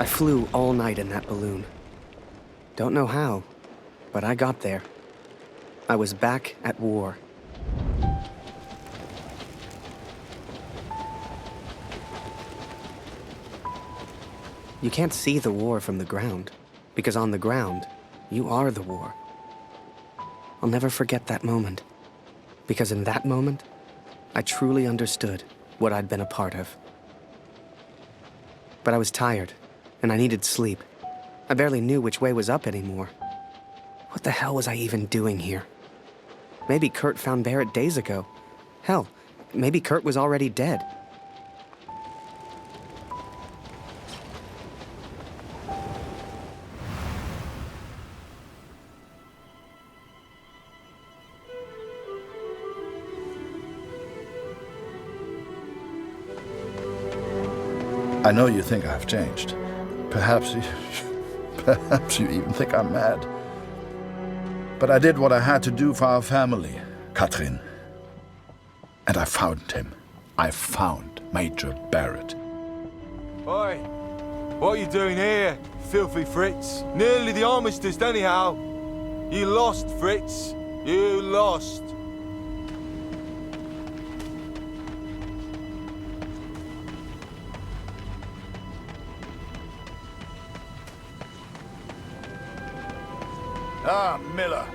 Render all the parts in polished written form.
I flew all night in that balloon. Don't know how, but I got there. I was back at war. You can't see the war from the ground, because on the ground, you are the war. I'll never forget that moment, because in that moment, I truly understood what I'd been a part of. But I was tired, and I needed sleep. I barely knew which way was up anymore. What the hell was I even doing here? Maybe Kurt found Barrett days ago. Hell, maybe Kurt was already dead. I know you think I've changed. Perhaps you even think I'm mad. But I did what I had to do for our family, Katrin. And I found him. I found Major Barrett. Oi, what are you doing here, filthy Fritz? Nearly the armistice anyhow. You lost, Fritz. You lost. Ah, Miller.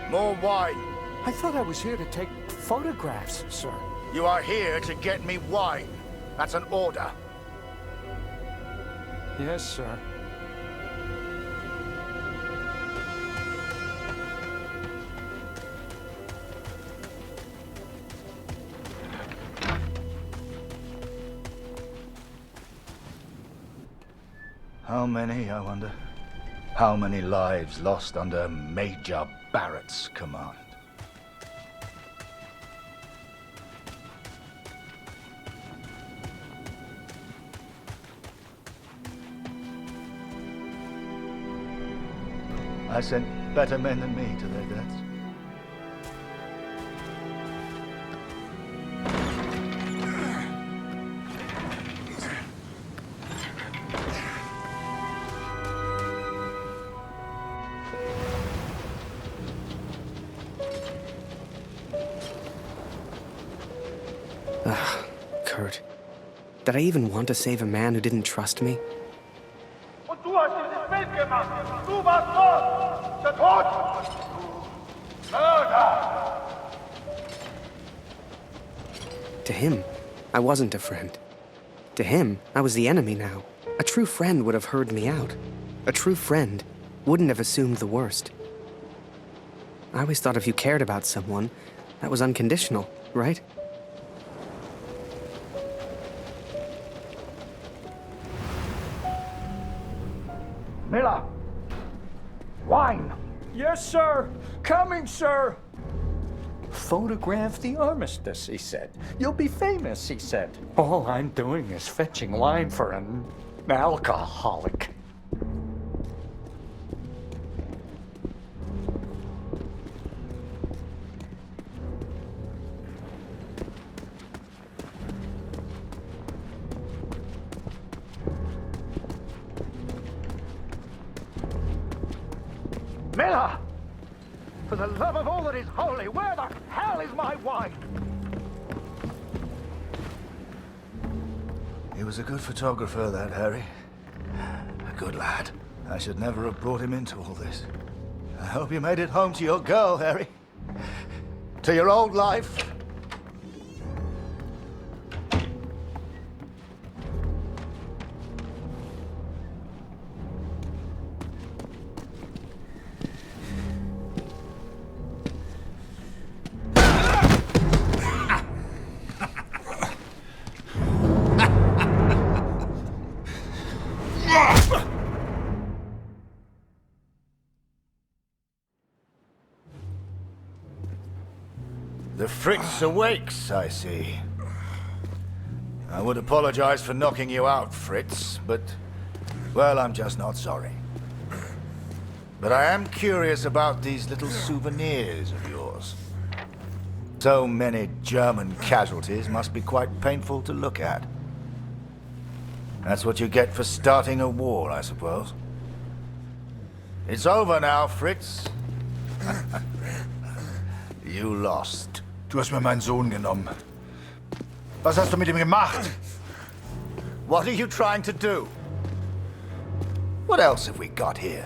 More wine. I thought I was here to take photographs, sir. You are here to get me wine. That's an order. Yes, sir. How many, I wonder? How many lives lost under Major Barrett's command? I sent better men than me to their deaths. Kurt. Did I even want to save a man who didn't trust me? Und du hast dieses Bild gemacht. Du warst tot. Der Tod. Mörder. To him, I wasn't a friend. To him, I was the enemy now. A true friend would have heard me out. A true friend wouldn't have assumed the worst. I always thought if you cared about someone, that was unconditional, right? Miller! Wine! Yes, sir! Coming, sir! Photograph the armistice, he said. You'll be famous, he said. All I'm doing is fetching wine for an alcoholic. Miller! For the love of all that is holy, where the hell is my wine? He was a good photographer, that Harry. A good lad. I should never have brought him into all this. I hope you made it home to your girl, Harry. To your old life. The Fritz awakes, I see. I would apologize for knocking you out, Fritz, but, well, I'm just not sorry. But I am curious about these little souvenirs of yours. So many German casualties must be quite painful to look at. That's what you get for starting a war, I suppose. It's over now, Fritz. You lost. Du hast mir meinen Sohn genommen. Was hast du mit ihm gemacht? What are you trying to do? What else have we got here?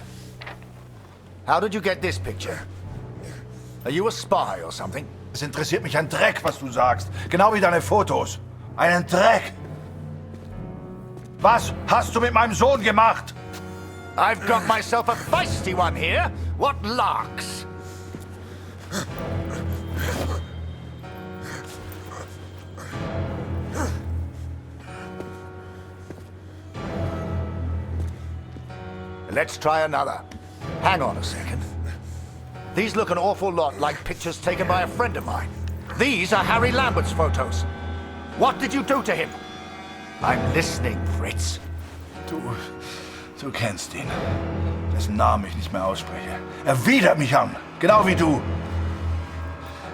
How did you get this picture? Are you a spy or something? Es interessiert mich ein Dreck, was du sagst. Genau wie deine Fotos. Einen Dreck. Was hast du mit meinem Sohn gemacht? I've got myself a feisty one here. What larks? Let's try another. Hang on a second. These look an awful lot like pictures taken by a friend of mine. These are Harry Lambert's photos. What did you do to him? I'm listening, Fritz. Du kennst ihn. Dessen Namen ich nicht mehr ausspreche. Er widert mich an. Genau wie du.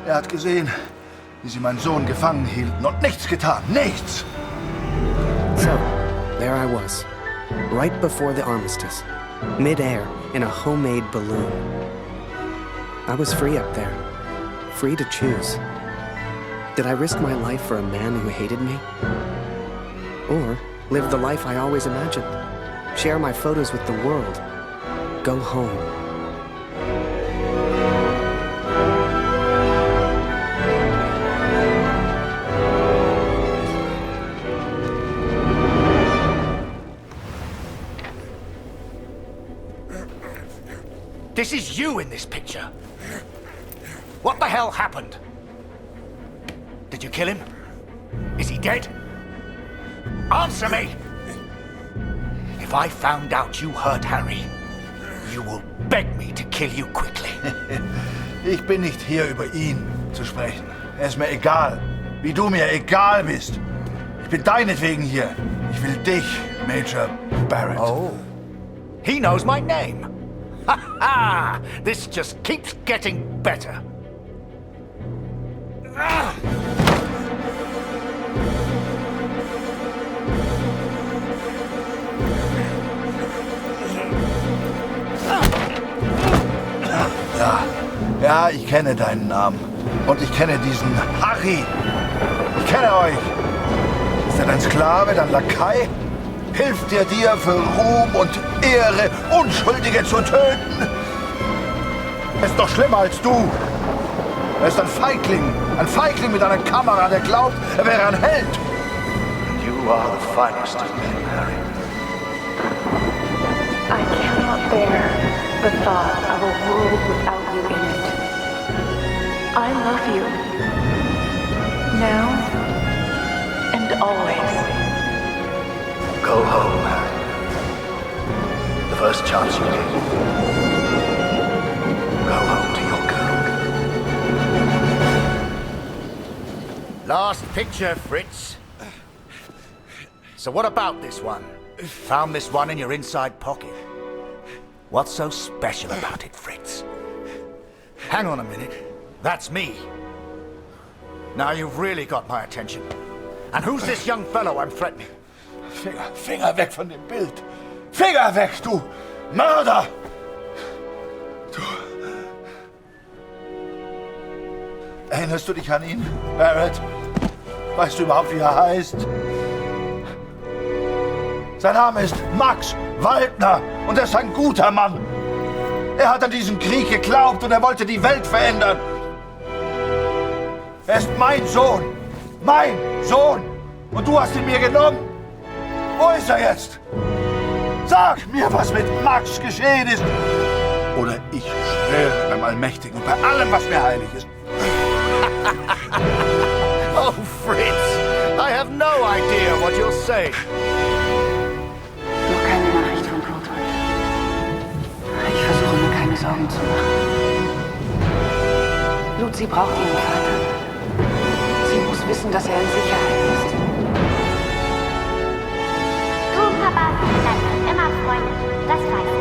Er hat gesehen, wie sie meinen Sohn gefangen hielten und nichts getan. Nichts! So, there I was, right before the armistice, mid-air in a homemade balloon. I was free up there, free to choose. Did I risk my life for a man who hated me? Or live the life I always imagined? Share my photos with the world? Go home? This is you in this picture. What the hell happened? Did you kill him? Is he dead? Answer me! If I found out you hurt Harry, you will beg me to kill you quickly. Ich bin nicht hier, über ihn zu sprechen. Er ist mir egal. Wie du mir egal bist. Ich bin deinetwegen hier. Ich will dich, Major Barrett. Oh. He knows my name. Ha ha! This just keeps getting better. Ah! Ja, ich kenne deinen Namen. Und ich kenne diesen Harry. Ich kenne euch. Ist er dein Sklave, dein Lakai? Hilft er dir für Ruhm und Ehre, Unschuldige zu töten? Er ist doch schlimmer als du. Er ist ein Feigling mit einer Kamera, der glaubt, er wäre ein Held. You are the finest of men, Harry. I cannot bear the thought of a world without you in it. I love you. Now and always. Go home, Harry. The first chance you get. Go home to your girl. Last picture, Fritz. So what about this one? Found this one in your inside pocket. What's so special about it, Fritz? Hang on a minute. That's me. Now you've really got my attention. And who's this young fellow I'm threatening? Finger weg von dem Bild. Finger weg, du Mörder! Du... Erinnerst du dich an ihn, Barrett? Weißt du überhaupt, wie er heißt? Sein Name ist Max Waldner und er ist ein guter Mann. Er hat an diesen Krieg geglaubt und er wollte die Welt verändern. Er ist mein Sohn. Mein Sohn. Und du hast ihn mir genommen. Wo ist er jetzt? Sag mir, was mit Max geschehen ist. Oder ich schwöre beim Allmächtigen und bei allem, was mir heilig ist. Oh, Fritz, I have no idea what you're saying. Noch keine Nachricht von Proton. Ich versuche mir keine Sorgen zu machen. Lucy braucht ihren Vater. Sie muss wissen, dass er in Sicherheit ist. Du und Papa sind immer Freunde, das weiß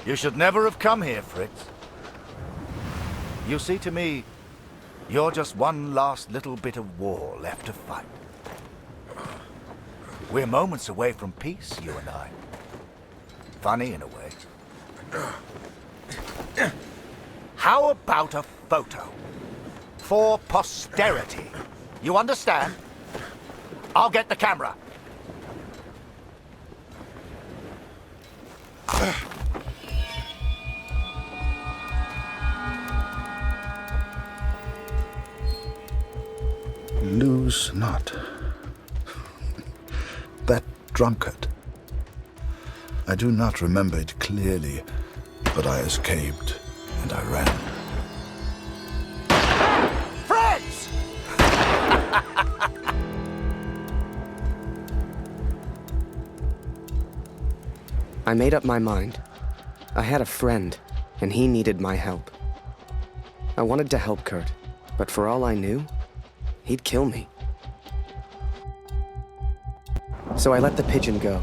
ich. You should never have come here, Fritz. You see, to me, You're just one last little bit of war left to fight. We're moments away from peace, you and I. Funny in a way. How about a photo? For posterity. You understand? I'll get the camera. Lose not. That drunkard. I do not remember it clearly, but I escaped and I ran. Fritz! I made up my mind. I had a friend, and he needed my help. I wanted to help Kurt, but for all I knew, he'd kill me. So I let the pigeon go.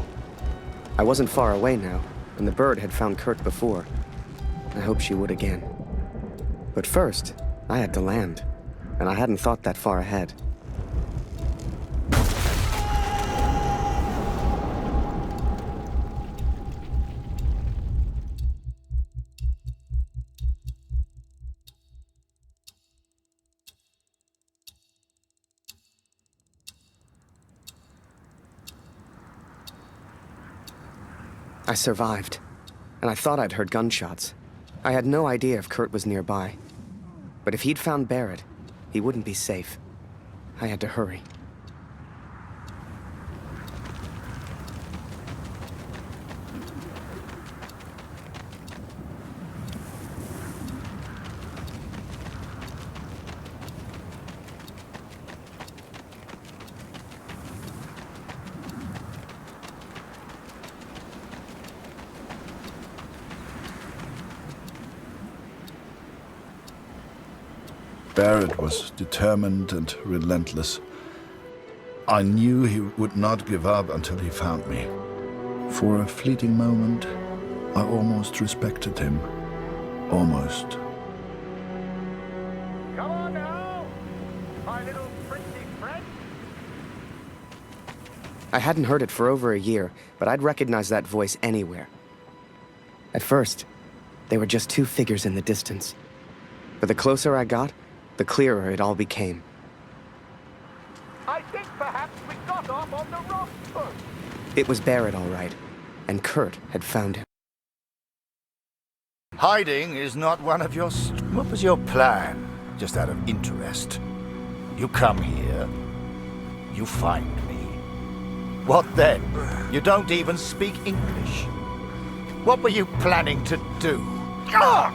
I wasn't far away now, and the bird had found Kurt before. I hoped she would again. But first, I had to land, and I hadn't thought that far ahead. I survived, and I thought I'd heard gunshots. I had no idea if Kurt was nearby. But if he'd found Barrett, he wouldn't be safe. I had to hurry. Barrett was determined and relentless. I knew he would not give up until he found me. For a fleeting moment, I almost respected him. Almost. Come on now, my little pretty friend. I hadn't heard it for over a year, but I'd recognize that voice anywhere. At first, they were just two figures in the distance. But the closer I got, the clearer it all became. I think perhaps we got off on the wrong foot. It was Barrett, all right, and Kurt had found him. Hiding is not one of your... What was your plan? Just out of interest. You come here. You find me. What then? You don't even speak English. What were you planning to do? Ah!